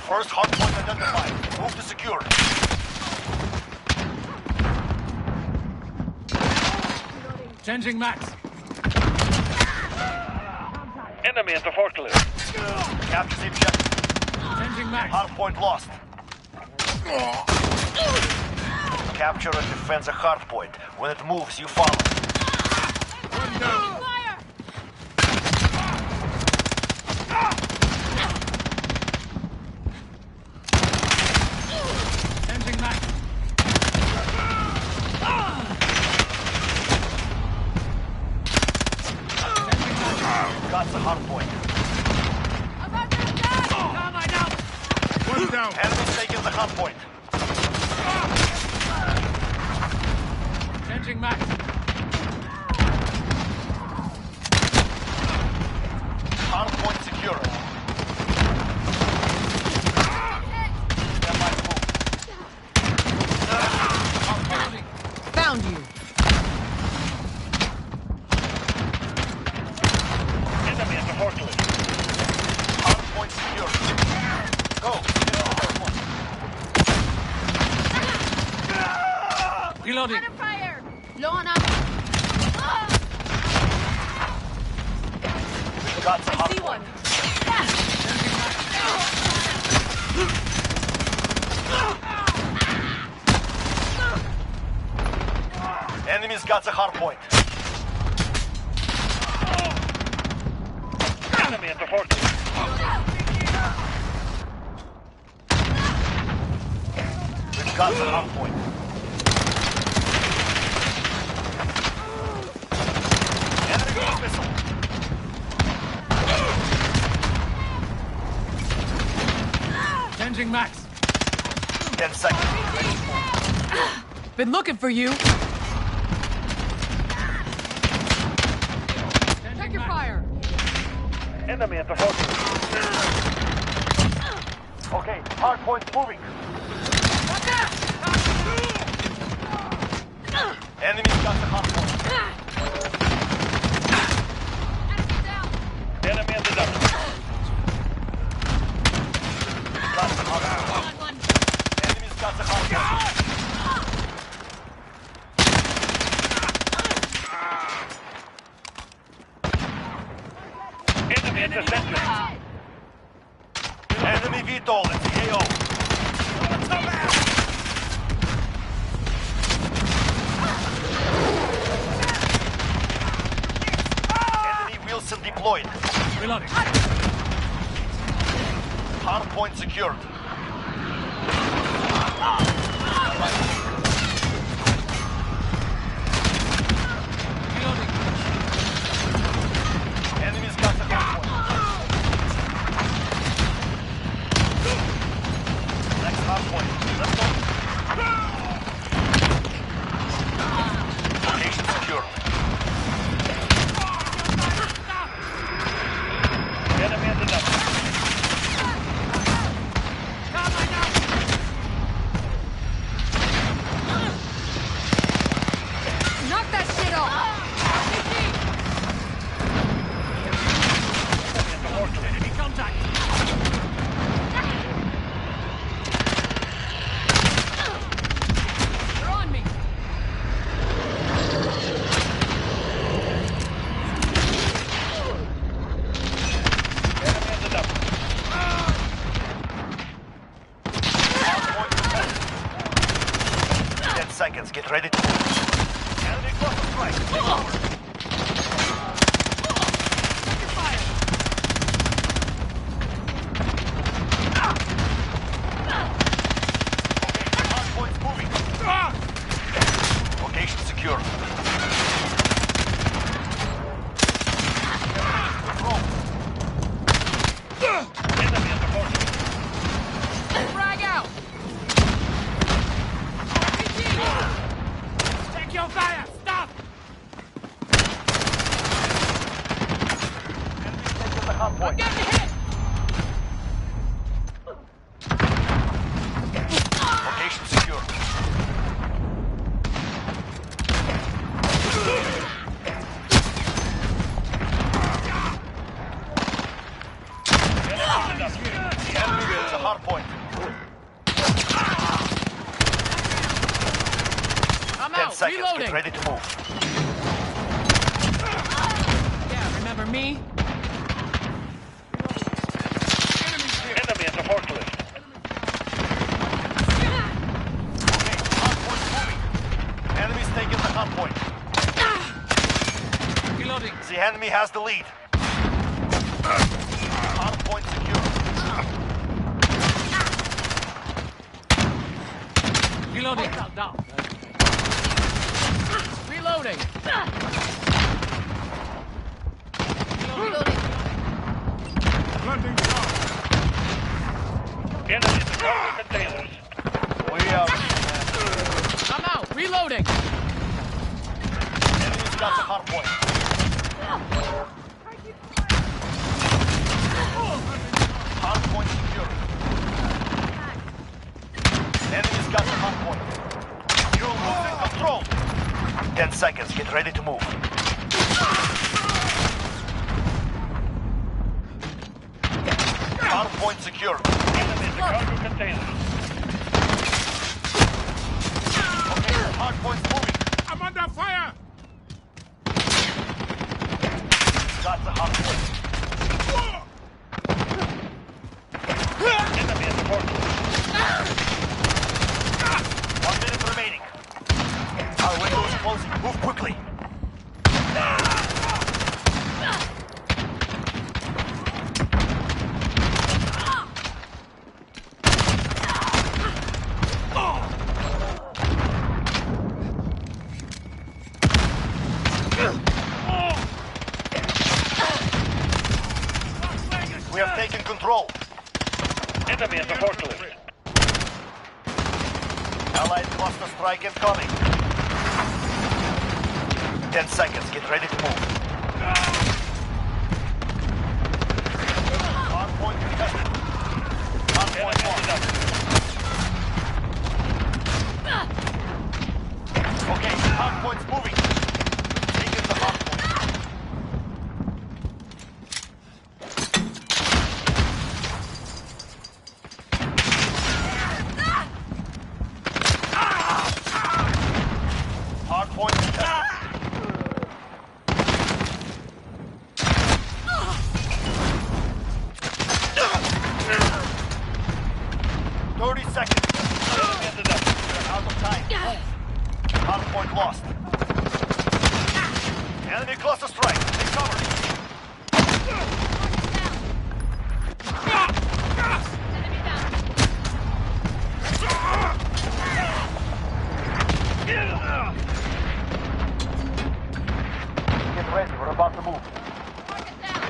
First hardpoint identified. Move to secure. Changing max. Enemy at the forklift. Capture the objective. Changing max. Hardpoint lost. Capture and defend the hardpoint. When it moves, you follow. One down. Changing max. Got the hardpoint. One down. Enemy's taking the hardpoint. Changing max. Hardpoint secure. Stand by to move. Found you. Enemy at the forklift. Hardpoint secure. Go. Get to the hardpoint. Reloading. Under fire! Low on ammo. Got the I see hardpoint. one. Enemy's got the hardpoint. Enemy at the forklift. We've got the hardpoint. Enemy cruise missile. Changing max. 10 seconds. Ready to move. Been looking for you. Changing Your max. fire. Enemy at the forklift. Okay, hardpoint's moving. Enemy's got the hardpoint. Enemy at the dump. Got the hardpoint. Enemy's got the hardpoint. Enemy at the center. Enemy VTOL at the AO. Enemy Wilson deployed. Reloading. Hardpoint secured. Reloading. Enemy's got the hardpoint. Next hardpoint. Let's go. Location secured. Enemy at the dump. Knock that shit off. At the forklift. Enemy contact. They're on me. Enemy at the dump. Hardpoint defended. 10 seconds. Get ready to move. Enemy cluster strike. Take over. Your fire. Okay, hardpoint's moving. Location secure. Control. Enemy at the forklift. Frag out. Take your fire. Stop. Enemy's taking the hardpoint. Get me hit. Location secure. Enemy at the dump. The enemy will the hard point. I'm 10 out. seconds. Reloading. Get ready to move. Yeah, remember me? Enemy at the forklift. Okay, hard point moving. Enemy's taking the hard point. Reloading. The enemy has the lead. Hard point secure. Reloading. Down. Reloading. Reloading. Enemy at the cargo containers. We are. I'm out. Reloading. Enemy's got the hard point. Hard point secure. Enemy's got the hard point. You're losing control. 10 seconds. Get ready to move. Hard point secure. Enemy at the cargo containers. Okay, hard point's moving. I'm under fire. Got the hard point. Enemy at the forklift. 1 minute remaining. Our window is closing. Move quickly. We have taken control. Enemy at the forklift. Allied cluster strike incoming. 10 seconds. Get ready to move. Hard point contested. Hard point Enemy at the lost. duct. Okay, hard point's moving. Taking the hard point. Hard point contested. 30 seconds. Enemy at the duct. We're out of time. Hard point lost. Enemy cluster strike. Take cover. Enemy down. Get ready. We're about to move. Target down.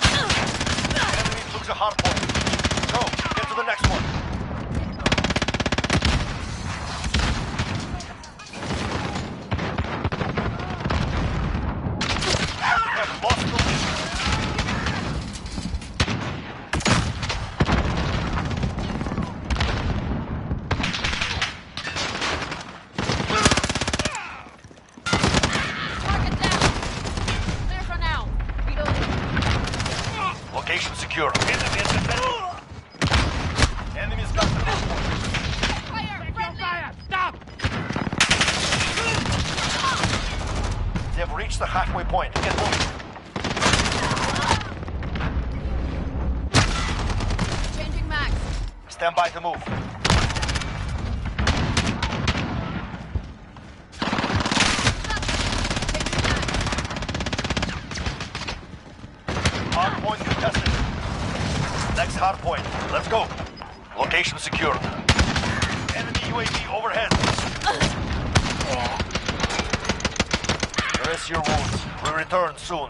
Enemy took the hard point. Go. Get to the next one. We have lost the lead. Target down. Clear for now. Reloading. Location secure. Enemy at the center. Enemy's got the hard point. Fire. Friendly. Fire. Stop. They've reached the halfway point. Get moving. Changing max. Stand by to move. Hard point contested. Next hard point. Let's go. Location secured. Enemy UAV overhead. Rest your wounds. We return soon.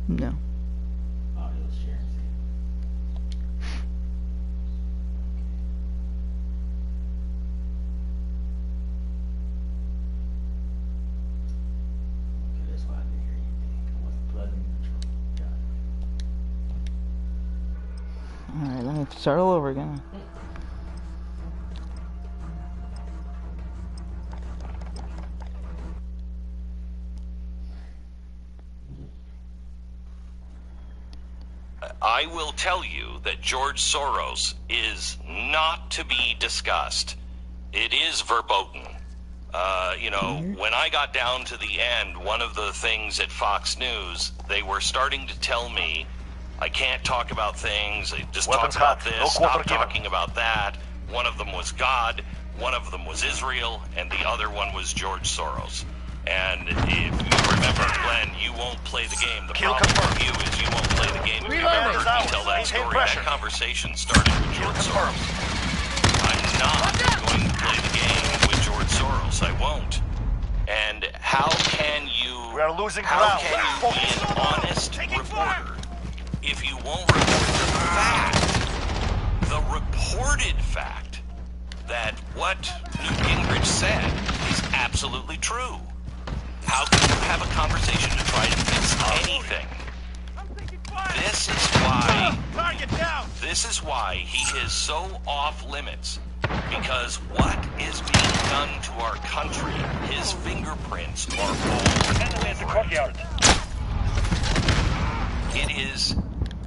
No. Audio sharing. Okay, that's why I didn't hear anything. I wasn't plugged in the control. Got it. Alright, let me start all over again. I will tell you that George Soros is not to be discussed. It is verboten. When I got down to the end, one of the things at Fox News, they were starting to tell me I can't talk about things, just Weapons talk about hot. this, No stop quarter given. talking about that. One of them was God, one of them was Israel, and the other one was George Soros. And if you remember, Glenn, you won't play the game. The Kill problem confirmed. with you is you won't play the game. If you Reloading. ever heard me tell that Maintain story, pressure. that conversation started with Kill George confirmed. Soros. I'm not going to play the game with George Soros. I won't. And how can you... We are losing How ground. can you Focus. be an honest Taking reporter if you won't report the reported fact that what Newt Gingrich said is absolutely true? How can you have a conversation to try to fix anything? This is why... Target down. This is why he is so off limits. Because what is being done to our country, his fingerprints are all Enemy at the courtyard. It is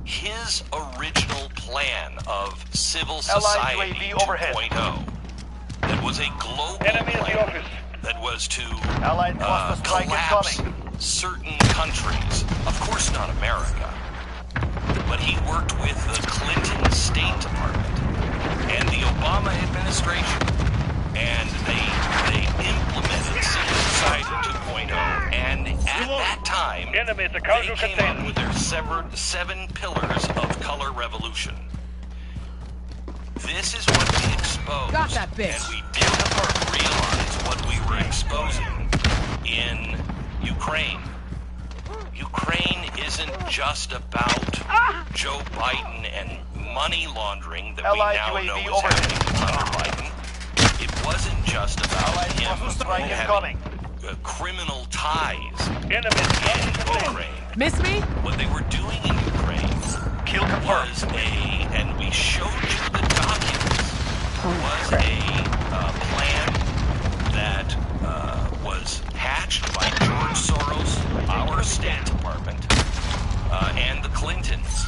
his original plan of civil Allied society UAV overhead. 2.0 that was a global Enemy at the plan office. that was to Allied cluster strike collapse incoming. certain countries. Of course not America. But he worked with the Clinton State Department and the Obama administration, and they implemented civil society 2.0, and at that time, Enemy at the they cargo came up container. with their seven pillars of color revolution. This is what we exposed, Got that bitch. and we didn't realize what we were exposing in Ukraine. Ukraine isn't just about Joe Biden and money laundering that Allied we now UAV know is overhead. happening under Biden. It wasn't just about Allied him cluster strike having incoming. criminal ties Enemy at the cargo in container. Ukraine. Miss me? What they were doing in Ukraine Kill confirmed. was and we showed you the documents, was a plan that was hatched by George Soros, our State Department, and the Clintons.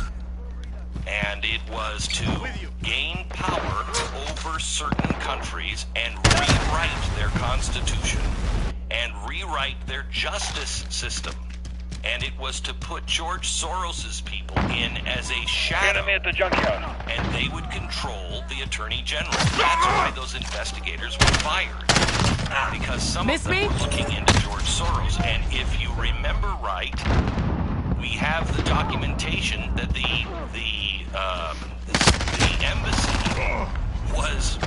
And it was to gain power over certain countries and rewrite their constitution and rewrite their justice system. And it was to put George Soros's people in as a shadow, Enemy at the junkyard. and they would control the Attorney General. That's why those investigators were fired. Because some Miss of them me? were looking into George Soros. And if you remember right, we have the documentation that the embassy was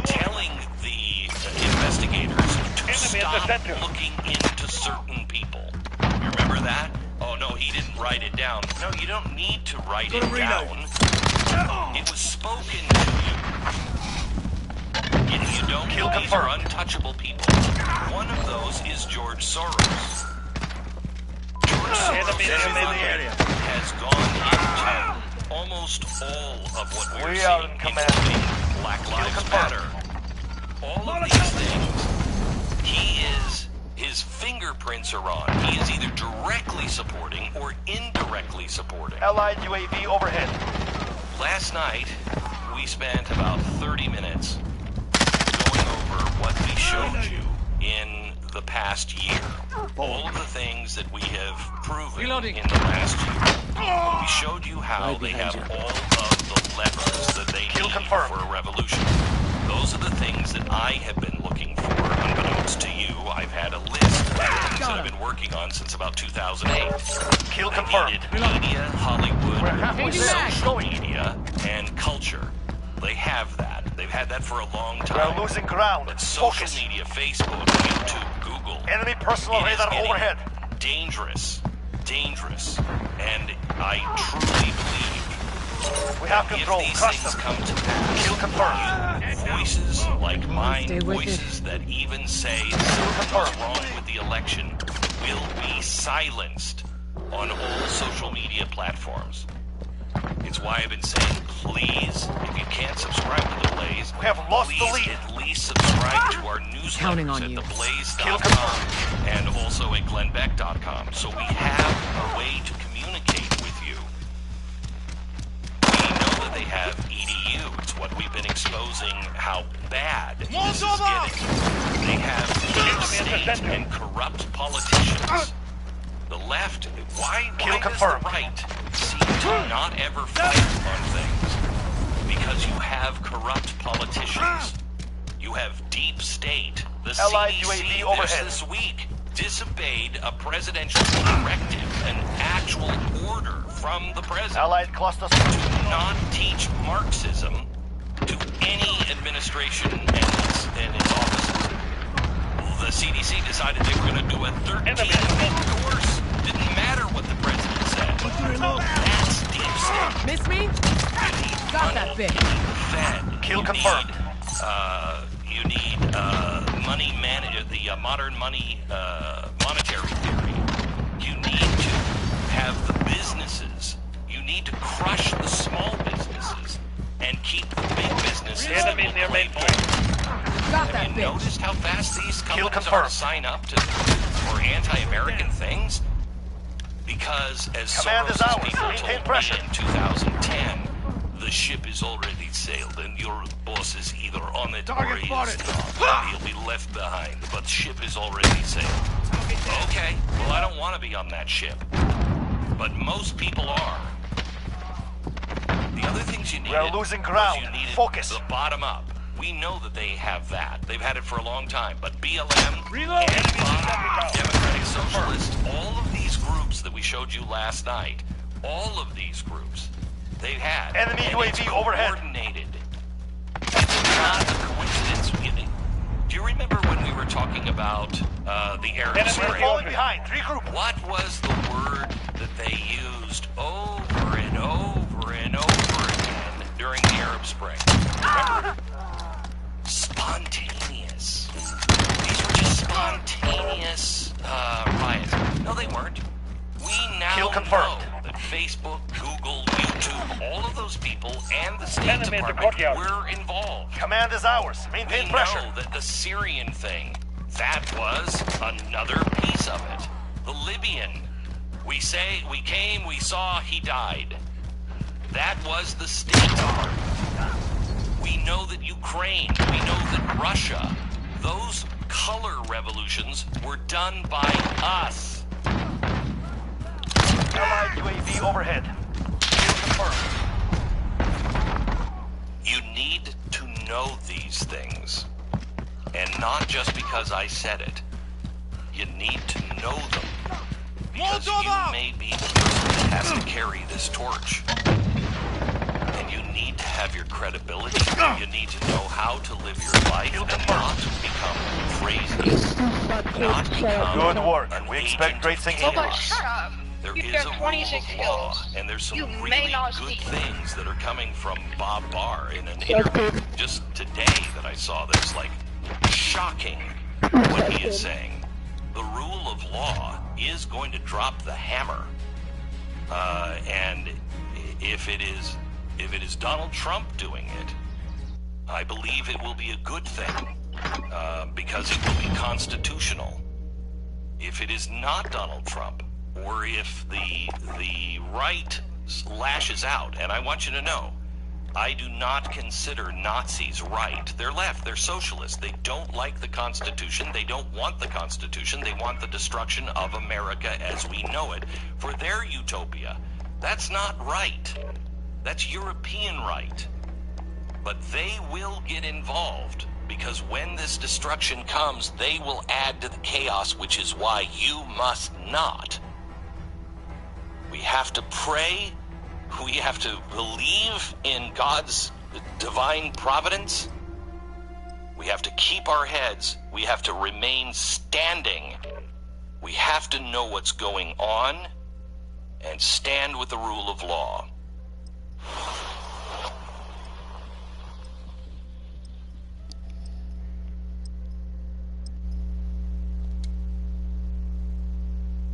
telling the investigators to Enemy at the stop center. looking into certain people. You remember that? Oh no, he didn't write it down. No, you don't need to write it down. It was spoken to you. You don't Kill know these are confirmed. untouchable people. One of those is George Soros. George Enemy in the area. has gone into almost all of what we're We seeing, are in command. including Black Lives confirmed. Matter. All of these things, his fingerprints are on. He is either directly supporting or indirectly supporting. Allied UAV overhead. Last night, we spent about 30 minutes going over what we showed you in the past year. All of the things that we have proven Reloading. in the last year. We showed you how they have all of the levers that they Kill need confirmed. for a revolution. Those are the things that I have been looking for. Unbeknownst to you, I've had a list of things that I've been working on since about 2008. Kill I confirmed. needed media, Hollywood, We're halfway Changing there. back. social media, and culture. They have that. They've had that for a long We time. are losing ground. But social Focus. media, Facebook, YouTube, Google, Enemy personal it is radar getting overhead. dangerous. dangerous, and I truly believe We have control. if these Crush things them. come to pass, Kill confirmed. voices like mine, Stay with voices that even say something's wrong with the election, will be silenced on all social media platforms. It's why I've been saying, please, if you can't subscribe to The Blaze, We have lost the please lead. at least subscribe to our Counting on newsletters at you. Kill theblaze.com and also at glennbeck.com, so we have a way to communicate with you. We know that they have EDU. It's what we've been exposing how bad this is getting. They have deep state and corrupt politicians. The left, why does confirmed. the right seem to not ever fight on things? Because you have corrupt politicians. You have deep state. The Allied CDC UAV just overhead. this week disobeyed a presidential directive, an actual order from the president Allied cluster. to not teach Marxism to any administration and its offices. The CDC decided they were going to do a 13-week course. Didn't matter what the president said. That's deep state. Miss me? Got that bitch. Fed. Kill You confirmed. You need money the modern money monetary theory. You need to have the businesses. You need to crush the small businesses and keep the big businesses. Enemy near main point. Got that Have you bitch. noticed how fast these Kill companies are to confirmed. sign up for anti-American things? Because as Command is Soros' ours. people Maintain told pressure. me in 2010, the ship is already sailed and your boss is either on it or he is not. He'll be left behind, but the ship is already sailed. Okay, well I don't want to be on that ship, but most people are. The other things you need. We are losing ground. You needed Focus. the bottom up. We know that they have that. They've had it for a long time. But BLM, Reload. Antifa, Democratic Socialist, all of these groups that we showed you last night, all of these groups, they've had. Enemy and UAV it's overhead. coordinated. It's not a coincidence. Do you remember when we were talking about the Arab Enemy Spring? Falling behind. Regroup. What was the word that they used over and over and over again during the Arab Spring? Remember? Spontaneous. These were just spontaneous riots. No, they weren't. We now Kill confirmed. know that Facebook, Google, YouTube, all of those people and the State Enemy at the Department courtyard. were involved. Command is ours. We Maintain pressure. know that the Syrian thing, that was another piece of it. The Libyan, we came, we saw, he died. That was the State Department. We know that Ukraine, we know that Russia, those color revolutions were done by us. Allied UAV overhead. Kill confirmed. You need to know these things. And not just because I said it. You need to know them. Because you may be the person that has to carry this torch. And you need to have your credibility. You need to know how to live your life and not become crazy. Not become Good work. an We expect agent great of things. Robot, chaos. shut up. There You is have a rule 26 of law, kills. and there's some You really may not good speak. things that are coming from Bob Barr in an interview just today that I saw that's like shocking what he is saying. The rule of law is going to drop the hammer. And if it is Donald Trump doing it, I believe it will be a good thing because it will be constitutional. If it is not Donald Trump, or if the right lashes out, and I want you to know, I do not consider Nazis right. They're left. They're socialists. They don't like the Constitution. They don't want the Constitution. They want the destruction of America as we know it for their utopia. That's not right. That's European right. But they will get involved because when this destruction comes, they will add to the chaos, which is why you must not. We have to pray. We have to believe in God's divine providence. We have to keep our heads. We have to remain standing. We have to know what's going on. and stand with the rule of law.